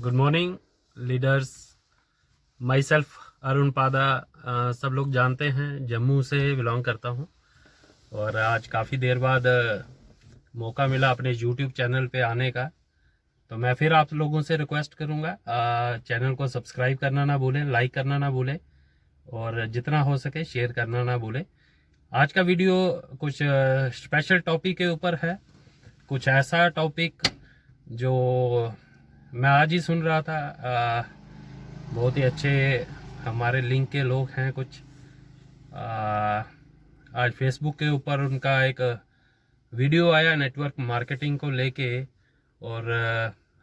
Good morning leaders. My self Arun पादा। सब लोग जानते हैं, जम्मू से बिलोंग करता हूं और आज काफ़ी देर बाद मौका मिला अपने यूट्यूब चैनल पे आने का। तो मैं फिर आप लोगों से रिक्वेस्ट करूंगा, चैनल को सब्सक्राइब करना ना भूलें, लाइक करना ना भूलें और जितना हो सके शेयर करना ना भूलें। आज का वीडियो कुछ स्पेशल टॉपिक के ऊपर है, कुछ ऐसा टॉपिक जो मैं आज ही सुन रहा था। बहुत ही अच्छे हमारे लिंक के लोग हैं कुछ। आज फेसबुक के ऊपर उनका एक वीडियो आया नेटवर्क मार्केटिंग को लेके, और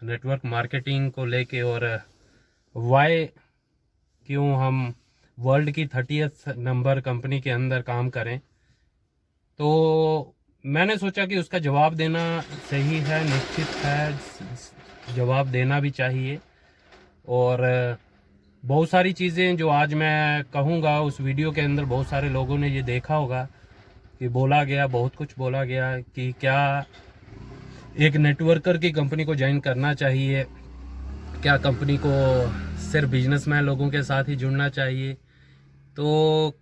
नेटवर्क मार्केटिंग को लेके और वाई क्यों हम वर्ल्ड की 30th नंबर कंपनी के अंदर काम करें। तो मैंने सोचा कि उसका जवाब देना सही है, निश्चित है, जवाब देना भी चाहिए। और बहुत सारी चीज़ें जो आज मैं कहूँगा उस वीडियो के अंदर बहुत सारे लोगों ने ये देखा होगा कि बोला गया, बहुत कुछ बोला गया कि क्या एक नेटवर्कर की कंपनी को ज्वाइन करना चाहिए, क्या कंपनी को सिर्फ बिजनेसमैन लोगों के साथ ही जुड़ना चाहिए। तो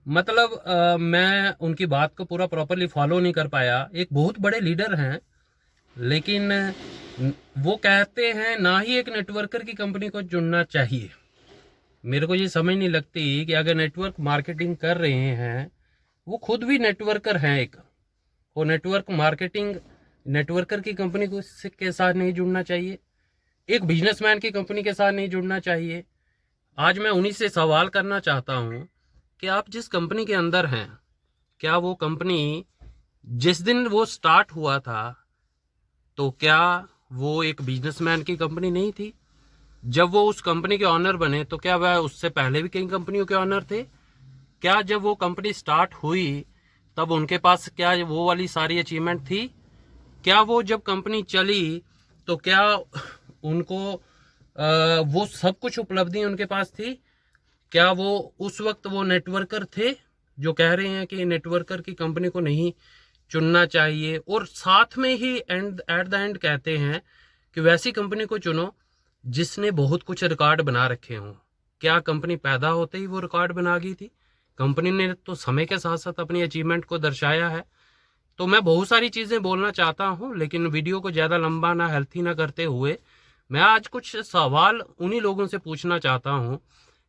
मतलब मैं उनकी बात को पूरा प्रॉपरली फॉलो नहीं कर पाया। एक बहुत बड़े लीडर हैं, लेकिन वो कहते हैं ना ही एक नेटवर्कर की कंपनी को जुड़ना चाहिए। मेरे को ये समझ नहीं लगती कि अगर नेटवर्क मार्केटिंग कर रहे हैं, वो खुद भी नेटवर्कर हैं एक, वो नेटवर्क मार्केटिंग नेटवर्कर की कंपनी को के साथ नहीं जुड़ना चाहिए, एक बिजनेसमैन की कंपनी के साथ नहीं जुड़ना चाहिए। आज मैं उन्हीं से सवाल करना चाहता हूँ कि आप जिस कंपनी के अंदर हैं, क्या वो कंपनी जिस दिन वो स्टार्ट हुआ था तो क्या वो एक बिजनेसमैन की कंपनी नहीं थी? जब वो उस कंपनी के ऑनर बने तो क्या वह उससे पहले भी कई कंपनियों के ऑनर थे? क्या जब वो कंपनी स्टार्ट हुई तब उनके पास क्या वो वाली सारी अचीवमेंट थी? क्या वो जब कंपनी चली तो क्या उनको वो सब कुछ उपलब्धि उनके पास थी? क्या वो उस वक्त वो नेटवर्कर थे जो कह रहे हैं कि नेटवर्कर की कंपनी को नहीं चुनना चाहिए, और साथ में ही एट द एंड कहते हैं कि वैसी कंपनी को चुनो जिसने बहुत कुछ रिकॉर्ड बना रखे हों? क्या कंपनी पैदा होते ही वो रिकॉर्ड बना गई थी? कंपनी ने तो समय के साथ साथ अपनी अचीवमेंट को दर्शाया है। तो मैं बहुत सारी चीज़ें बोलना चाहता हूं, लेकिन वीडियो को ज़्यादा लंबा ना हेल्थी ना करते हुए मैं आज कुछ सवाल उन्हीं लोगों से पूछना चाहता हूं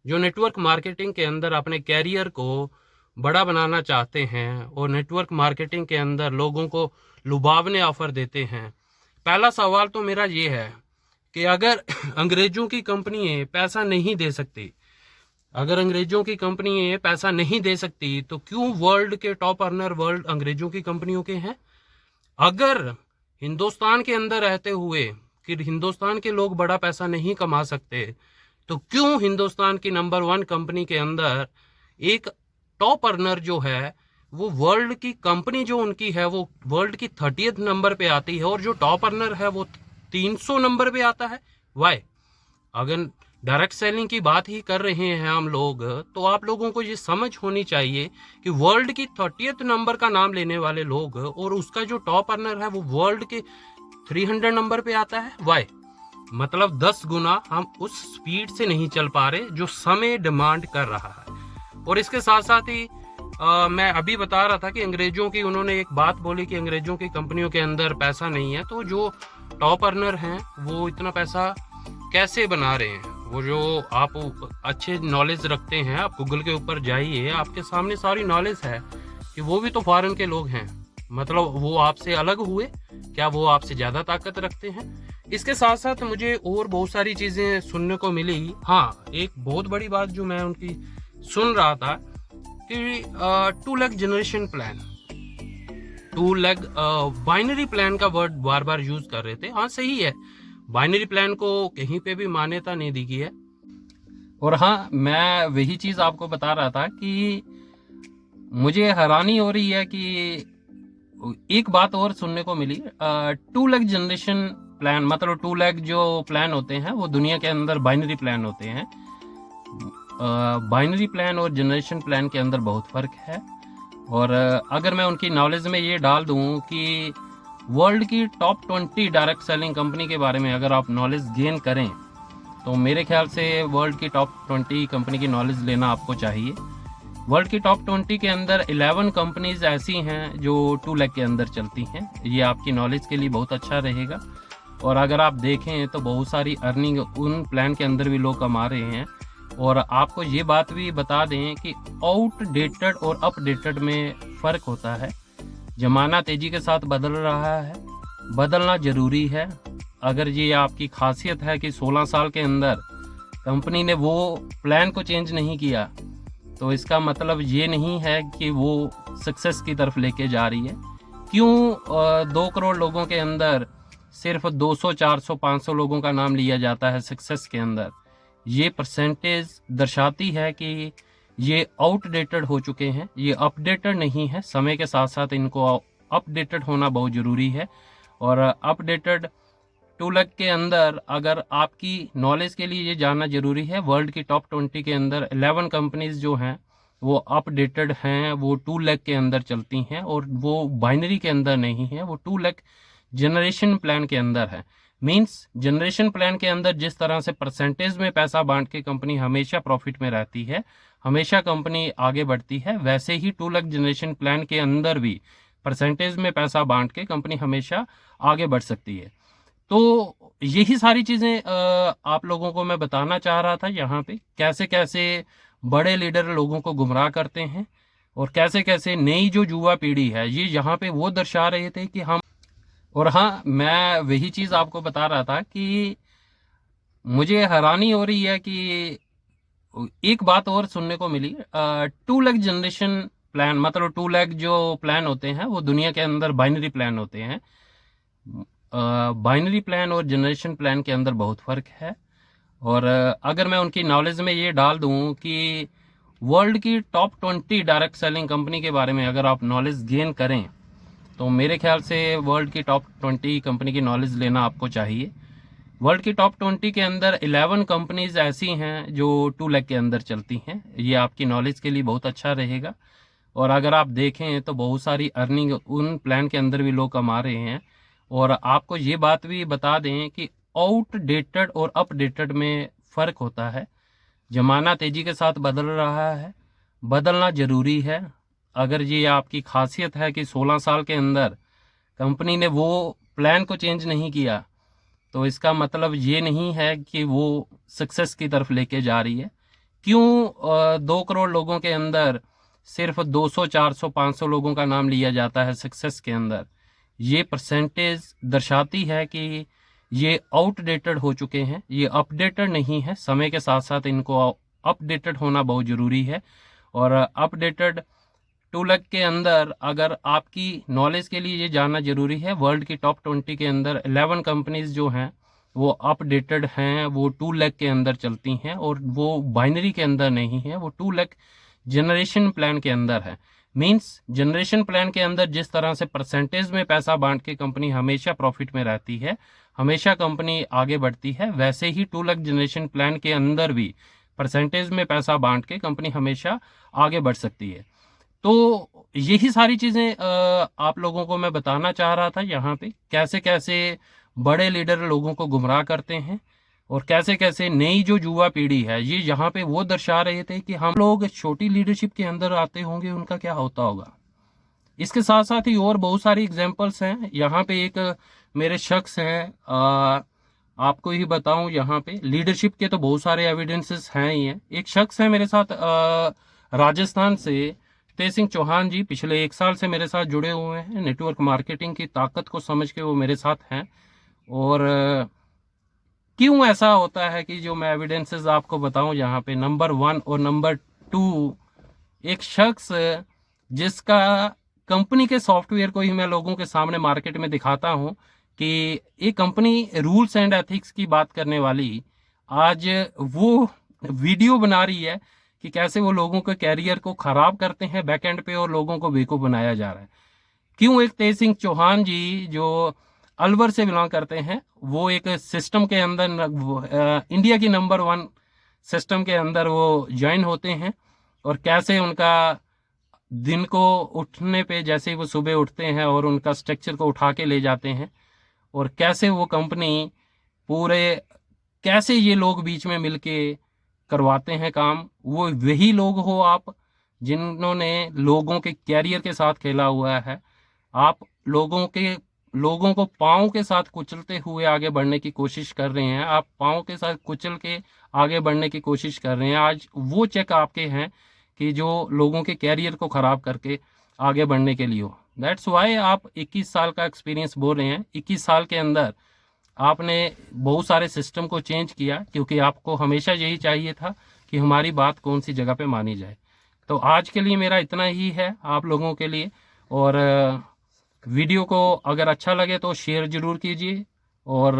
जो नेटवर्क मार्केटिंग के अंदर अपने कैरियर को बड़ा बनाना चाहते हैं और नेटवर्क मार्केटिंग के अंदर लोगों को लुभावने ऑफर देते हैं। पहला सवाल तो मेरा ये है कि अगर अंग्रेजों की कंपनी पैसा नहीं दे सकती, अगर अंग्रेजों की कंपनी पैसा नहीं दे सकती तो क्यों वर्ल्ड के टॉप अर्नर वर्ल्ड अंग्रेजों की कंपनियों के हैं? अगर हिंदुस्तान के अंदर रहते हुए कि हिंदुस्तान के लोग बड़ा पैसा नहीं कमा सकते तो क्यों हिंदुस्तान की नंबर 1 कंपनी के अंदर एक टॉप अर्नर जो है वो वर्ल्ड की कंपनी जो उनकी है वो वर्ल्ड की 30th नंबर पे आती है और जो टॉप अर्नर है वो 300 नंबर पे आता है? वाई? अगर डायरेक्ट सेलिंग की बात ही कर रहे हैं हम लोग, तो आप लोगों को ये समझ होनी चाहिए कि वर्ल्ड की 30th नंबर का नाम लेने वाले लोग और उसका जो टॉप अर्नर है वो वर्ल्ड के 300 नंबर पे आता है। वाई? मतलब 10 गुना हम उस स्पीड से नहीं चल पा रहे जो समय डिमांड कर रहा है। और इसके साथ साथ ही मैं अभी बता रहा था कि अंग्रेजों की उन्होंने एक बात बोली कि अंग्रेजों की कंपनियों के अंदर पैसा नहीं है, तो जो टॉप अर्नर हैं वो इतना पैसा कैसे बना रहे हैं? वो जो आप अच्छे नॉलेज रखते हैं, आप गूगल के ऊपर जाइए, आपके सामने सारी नॉलेज है कि वो भी तो फॉरेन के लोग हैं। मतलब वो आपसे अलग हुए? क्या वो आपसे ज़्यादा ताकत रखते हैं? इसके साथ साथ मुझे और बहुत सारी चीज़ें सुनने को मिली। हाँ, एक बहुत बड़ी बात जो मैं उनकी सुन रहा था कि 2 lakh generation plan, 2 lakh binary plan का वर्ड बार बार यूज कर रहे थे। हाँ, सही है, बाइनरी प्लान को कहीं पे भी मान्यता नहीं दी गई है। और हाँ, मैं वही चीज़ आपको बता रहा था कि मुझे हैरानी हो रही है कि एक बात और सुनने को मिली। 2 लाख जनरेशन प्लान, मतलब 2 लाख जो प्लान होते हैं वो दुनिया के अंदर बाइनरी प्लान होते हैं। बाइनरी प्लान और जनरेशन प्लान के अंदर बहुत फ़र्क है। और अगर मैं उनकी नॉलेज में ये डाल दूं कि वर्ल्ड की टॉप 20 डायरेक्ट सेलिंग कंपनी के बारे में अगर आप नॉलेज गेन करें तो मेरे ख्याल से वर्ल्ड की टॉप 20 कंपनी की नॉलेज लेना आपको चाहिए। वर्ल्ड की टॉप 20 के अंदर 11 कंपनीज ऐसी हैं जो 2 लाख के अंदर चलती हैं। ये आपकी नॉलेज के लिए बहुत अच्छा रहेगा। और अगर आप देखें तो बहुत सारी अर्निंग उन प्लान के अंदर भी लोग कमा रहे हैं। और आपको ये बात भी बता दें कि आउटडेटेड और अपडेटेड में फ़र्क होता है। ज़माना तेज़ी के साथ बदल रहा है, बदलना ज़रूरी है। अगर ये आपकी खासियत है कि 16 साल के अंदर कंपनी ने वो प्लान को चेंज नहीं किया, तो इसका मतलब ये नहीं है कि वो सक्सेस की तरफ लेके जा रही है। क्यों 2 करोड़ लोगों के अंदर सिर्फ 200, 400, 500 लोगों का नाम लिया जाता है सक्सेस के अंदर? ये परसेंटेज दर्शाती है कि ये आउटडेटेड हो चुके हैं, ये अपडेटेड नहीं है। समय के साथ साथ इनको अपडेटेड होना बहुत ज़रूरी है। और अपडेटेड 2 लाख के अंदर अगर आपकी नॉलेज के लिए ये जानना ज़रूरी है, वर्ल्ड की टॉप 20 के अंदर 11 कंपनीज जो हैं वो अपडेटेड हैं, वो 2 लाख के अंदर चलती हैं और वो बाइनरी के अंदर नहीं है, वो 2 लाख जनरेशन प्लान के अंदर है। मींस जनरेशन प्लान के अंदर जिस तरह से परसेंटेज में पैसा बांट के कंपनी हमेशा प्रॉफिट में रहती है, हमेशा कंपनी आगे बढ़ती है, वैसे ही 2 लाख जनरेशन प्लान के अंदर भी परसेंटेज में पैसा बांट के कंपनी हमेशा आगे बढ़ सकती है। तो यही सारी चीज़ें आप लोगों को मैं बताना चाह रहा था यहाँ पे, कैसे कैसे बड़े लीडर लोगों को गुमराह करते हैं और कैसे कैसे नई जो युवा पीढ़ी है ये यहाँ पे वो दर्शा रहे थे कि हम। और हाँ, मैं वही चीज़ आपको बता रहा था कि मुझे हैरानी हो रही है कि एक बात और सुनने को मिली। 2 लाख जनरेशन प्लान, मतलब 2 लाख जो प्लान होते हैं वो दुनिया के अंदर बाइनरी प्लान होते हैं। बाइनरी प्लान और जनरेशन प्लान के अंदर बहुत फ़र्क है। और अगर मैं उनकी नॉलेज में ये डाल दूं कि वर्ल्ड की टॉप 20 डायरेक्ट सेलिंग कंपनी के बारे में अगर आप नॉलेज गेन करें तो मेरे ख्याल से वर्ल्ड की टॉप 20 कंपनी की नॉलेज लेना आपको चाहिए। वर्ल्ड की टॉप 20 के अंदर 11 कंपनीज ऐसी हैं जो 2 लाख के अंदर चलती हैं। ये आपकी नॉलेज के लिए बहुत अच्छा रहेगा। और अगर आप देखें तो बहुत सारी अर्निंग उन प्लान के अंदर भी लोग कमा रहे हैं। और आपको ये बात भी बता दें कि आउटडेटेड और अपडेटेड में फ़र्क होता है। ज़माना तेज़ी के साथ बदल रहा है, बदलना ज़रूरी है। अगर ये आपकी खासियत है कि 16 साल के अंदर कंपनी ने वो प्लान को चेंज नहीं किया, तो इसका मतलब ये नहीं है कि वो सक्सेस की तरफ लेके जा रही है। क्यों 2 करोड़ लोगों के अंदर सिर्फ 200, 400, 500 लोगों का नाम लिया जाता है सक्सेस के अंदर? ये परसेंटेज दर्शाती है कि ये आउटडेटेड हो चुके हैं, ये अपडेटेड नहीं है। समय के साथ साथ इनको अपडेटेड होना बहुत ज़रूरी है। और अपडेटेड 2 लाख के अंदर अगर आपकी नॉलेज के लिए ये जानना ज़रूरी है, वर्ल्ड की टॉप 20 के अंदर 11 कंपनीज जो हैं वो अपडेटेड हैं, वो 2 लाख के अंदर चलती हैं और वो बाइनरी के अंदर नहीं है, वो 2 लाख जनरेशन प्लान के अंदर है। मींस जनरेशन प्लान के अंदर जिस तरह से परसेंटेज में पैसा बांट के कंपनी हमेशा प्रॉफिट में रहती है, हमेशा कंपनी आगे बढ़ती है, वैसे ही 2 लाख जनरेशन प्लान के अंदर भी परसेंटेज में पैसा बांट के कंपनी हमेशा आगे बढ़ सकती है। तो यही सारी चीज़ें आप लोगों को मैं बताना चाह रहा था यहाँ पे, कैसे कैसे बड़े लीडर लोगों को गुमराह करते हैं और कैसे कैसे नई जो युवा पीढ़ी है ये यहाँ पे वो दर्शा रहे थे कि हम लोग छोटी लीडरशिप के अंदर आते होंगे, उनका क्या होता होगा। इसके साथ साथ ही और बहुत सारी एग्जांपल्स हैं। यहाँ पे एक मेरे शख्स हैं, आपको ही बताऊं, यहाँ पे लीडरशिप के तो बहुत सारे एविडेंसेस हैं ही हैं। एक शख्स है मेरे साथ राजस्थान से, तेज सिंह चौहान जी, पिछले 1 साल से मेरे साथ जुड़े हुए हैं। नेटवर्क मार्केटिंग की ताकत को समझ के वो मेरे साथ हैं। और क्यों ऐसा होता है कि जो मैं एविडेंसेस आपको बताऊं यहाँ पे, नंबर 1 और नंबर 2, एक शख्स जिसका कंपनी के सॉफ्टवेयर को ही मैं लोगों के सामने मार्केट में दिखाता हूं कि एक कंपनी रूल्स एंड एथिक्स की बात करने वाली आज वो वीडियो बना रही है कि कैसे वो लोगों के कैरियर को खराब करते हैं बैकएंड पे और लोगों को बेवकूफ बनाया जा रहा है। क्यों एक तेज सिंह चौहान जी जो अलवर से बिलोंग करते हैं, वो एक सिस्टम के अंदर इंडिया की नंबर 1 सिस्टम के अंदर वो ज्वाइन होते हैं और कैसे उनका दिन को उठने पे जैसे ही वो सुबह उठते हैं और उनका स्ट्रक्चर को उठा के ले जाते हैं, और कैसे वो कंपनी पूरे, कैसे ये लोग बीच में मिलके करवाते हैं काम। वो वही लोग हो आप जिन्होंने लोगों के कैरियर के साथ खेला हुआ है। आप लोगों को पाँव के साथ कुचलते हुए आगे बढ़ने की कोशिश कर रहे हैं। आप पाँव के साथ कुचल के आगे बढ़ने की कोशिश कर रहे हैं। आज वो चेक आपके हैं कि जो लोगों के कैरियर को खराब करके आगे बढ़ने के लिए हो। दैट्स वाई आप 21 साल का एक्सपीरियंस बोल रहे हैं। 21 साल के अंदर आपने बहुत सारे सिस्टम को चेंज किया, क्योंकि आपको हमेशा यही चाहिए था कि हमारी बात कौन सी जगह पे मानी जाए। तो आज के लिए मेरा इतना ही है आप लोगों के लिए। और वीडियो को अगर अच्छा लगे तो शेयर ज़रूर कीजिए, और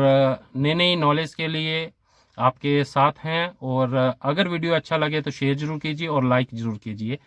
नई नई नॉलेज के लिए आपके साथ हैं। और अगर वीडियो अच्छा लगे तो शेयर ज़रूर कीजिए और लाइक ज़रूर कीजिए।